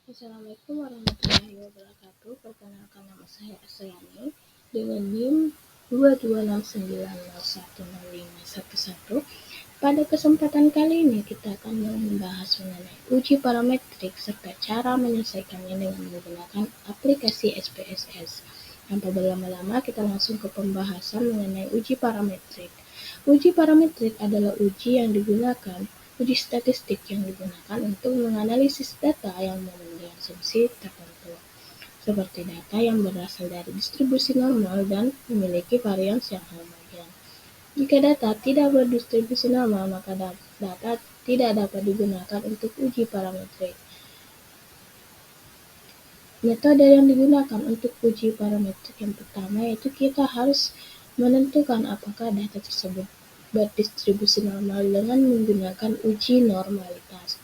Assalamualaikum warahmatullahi wabarakatuh. Perkenalkan, nama saya Asriani dengan NIM 226901051. Pada kesempatan kali ini kita akan membahas mengenai uji parametrik serta cara menyelesaikannya dengan menggunakan aplikasi SPSS. Tanpa berlama-lama, kita langsung ke pembahasan mengenai uji parametrik. Uji parametrik adalah uji statistik yang digunakan untuk menganalisis data yang memenuhi asumsi tertentu, seperti data yang berasal dari distribusi normal dan memiliki varians yang homogen. Jika data tidak berdistribusi normal, maka data tidak dapat digunakan untuk uji parametrik. Metode yang digunakan untuk uji parametrik yang pertama yaitu kita harus menentukan apakah data tersebut berdistribusi normal dengan menggunakan uji normalitas.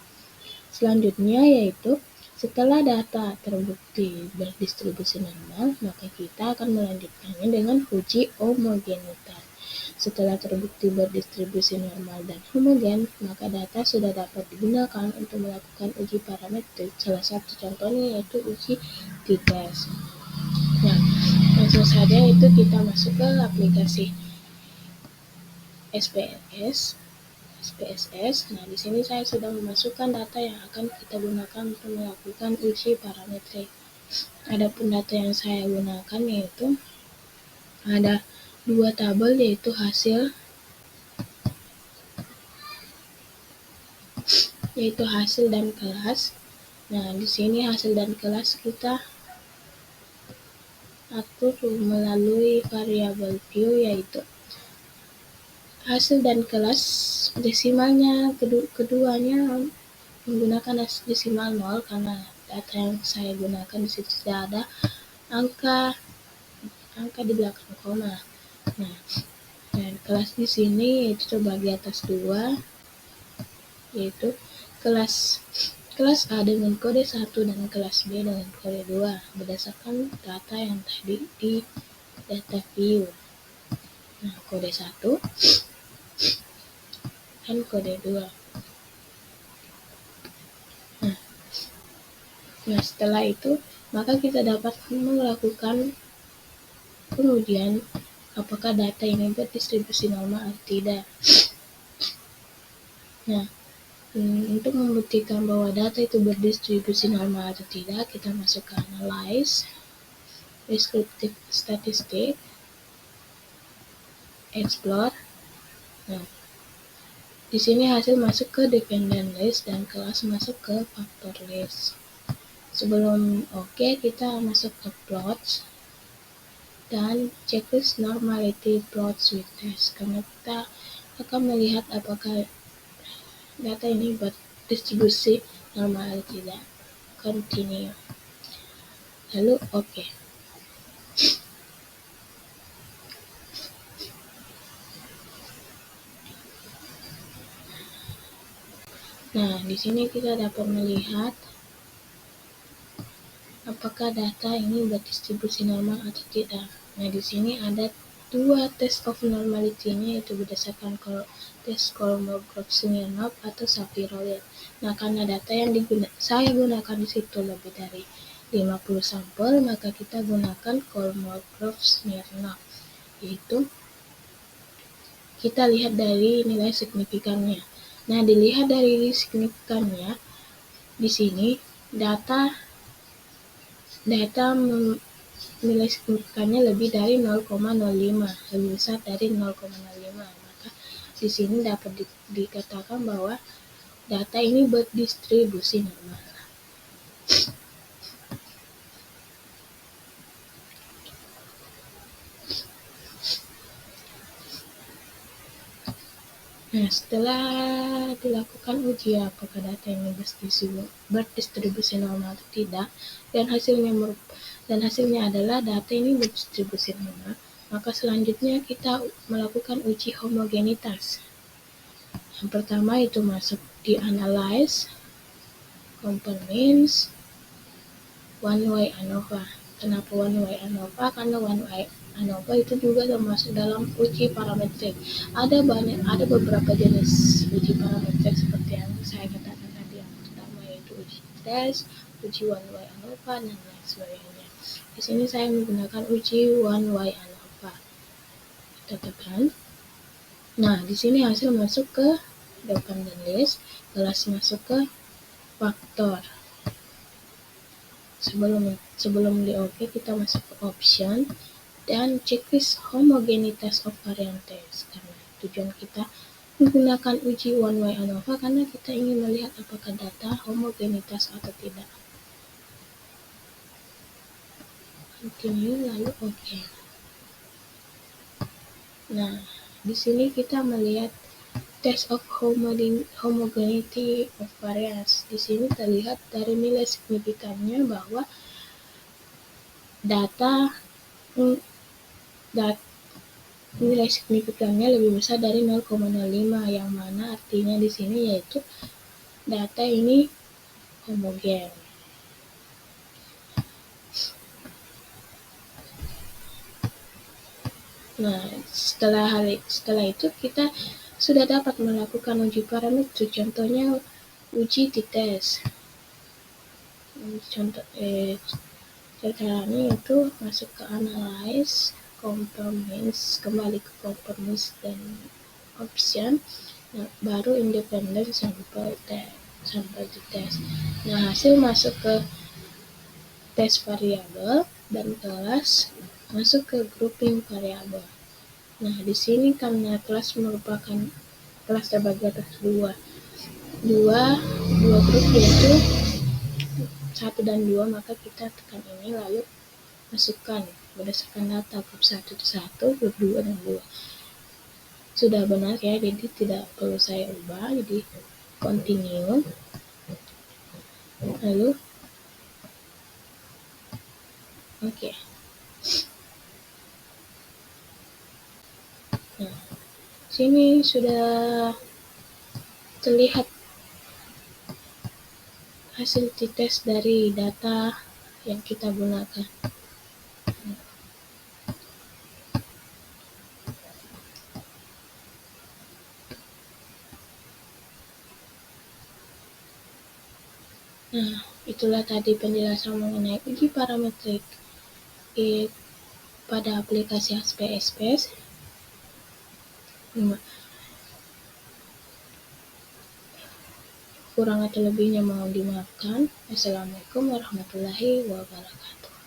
Selanjutnya yaitu setelah data terbukti berdistribusi normal, maka kita akan melanjutkannya dengan uji homogenitas. Setelah terbukti berdistribusi normal dan homogen, maka data sudah dapat digunakan untuk melakukan uji parametrik. Salah satu contohnya yaitu uji t-test. Nah, langsung saja itu kita masuk ke aplikasi SPSS. Nah, di sini saya sudah memasukkan data yang akan kita gunakan untuk melakukan uji parametrik. Adapun data yang saya gunakan yaitu ada dua tabel, yaitu hasil dan kelas. Nah, di sini hasil dan kelas kita atur melalui variabel view, yaitu hasil dan kelas desimalnya keduanya menggunakan desimal 0 karena data yang saya gunakan di situ tidak ada angka di belakang koma. Nah, dan kelas di sini yaitu terbagi atas dua, yaitu kelas A dengan kode 1 dan kelas B dengan kode 2 berdasarkan data yang tadi di data view. Nah, kode 1 dan kode 2. Nah, setelah itu maka kita dapat melakukan pengujian apakah data ini berdistribusi normal atau tidak. Nah, untuk membuktikan bahwa data itu berdistribusi normal atau tidak, kita masuk ke analyze, descriptive statistic, explore. Nah, di sini hasil masuk ke dependent list dan kelas masuk ke factor list. Sebelum kita masuk ke plots dan checklist normality plots with test, karena kita akan melihat apakah data ini berdistribusi normal atau tidak. Continue. Lalu Nah, di sini kita dapat melihat apakah data ini berdistribusi normal atau tidak. Nah, di sini ada dua test of normality-nya, yaitu berdasarkan tes Kolmogorov-Smirnov atau Shapiro-Wilk. Nah, karena data yang saya gunakan di situ lebih dari 50 sampel, maka kita gunakan Kolmogorov-Smirnov, yaitu kita lihat dari nilai signifikannya. Nah, dilihat dari signifikannya, di sini data nilai signifikannya lebih dari 0,05, lebih besar dari 0,05. Maka di sini dapat dikatakan bahwa data ini berdistribusi normal. Nah, setelah dilakukan uji apakah data ini berdistribusi normal atau tidak, dan hasilnya adalah data ini berdistribusi normal, maka selanjutnya kita melakukan uji homogenitas. Yang pertama itu masuk di analyze, compare means, one way ANOVA. Kenapa one way ANOVA? Karena one way ANOVA itu juga termasuk dalam uji parametrik. Ada beberapa jenis uji parametrik seperti yang saya katakan tadi. Yang pertama yaitu uji test, uji 1Y ANOVA, dan lain sebagainya. Di sini saya menggunakan uji 1Y ANOVA. Kita tekan. Nah, di sini hasil masuk ke dependent list, kelas masuk ke faktor. Sebelum di OK, kita masuk ke option dan checklist homogenitas of variant test. Karena tujuan kita menggunakan uji 1Y ANOVA karena kita ingin melihat apakah data homogenitas atau tidak. Continue lalu OK. Nah, di sini kita melihat test of homogeneity of variance. Di sini terlihat dari nilai signifikannya bahwa nilai signifikannya lebih besar dari 0,05, yang mana artinya di sini yaitu data ini homogen. Nah, setelah itu kita sudah dapat melakukan uji parameter, contohnya uji t-test. Caranya itu masuk ke analyze, compromise, kembali ke compromise dan option, nah, baru independent sample t-test. Nah, hasil masuk ke tes variabel dan kelas masuk ke grouping variabel. Nah, di sini karena kelas merupakan kelas terbagi atas dua grup, yaitu 1 dan 2, maka kita tekan ini lalu masukkan berdasarkan data grup 1 itu 1, grup 2 dan 2. Sudah benar ya, jadi tidak perlu saya ubah, jadi continue. Lalu OK. Nah, sini sudah terlihat hasil t-test dari data yang kita gunakan. Nah, itulah tadi penjelasan mengenai uji parametrik pada aplikasi SPS. Kurang atau lebihnya mohon dimaafkan. Assalamualaikum warahmatullahi wabarakatuh.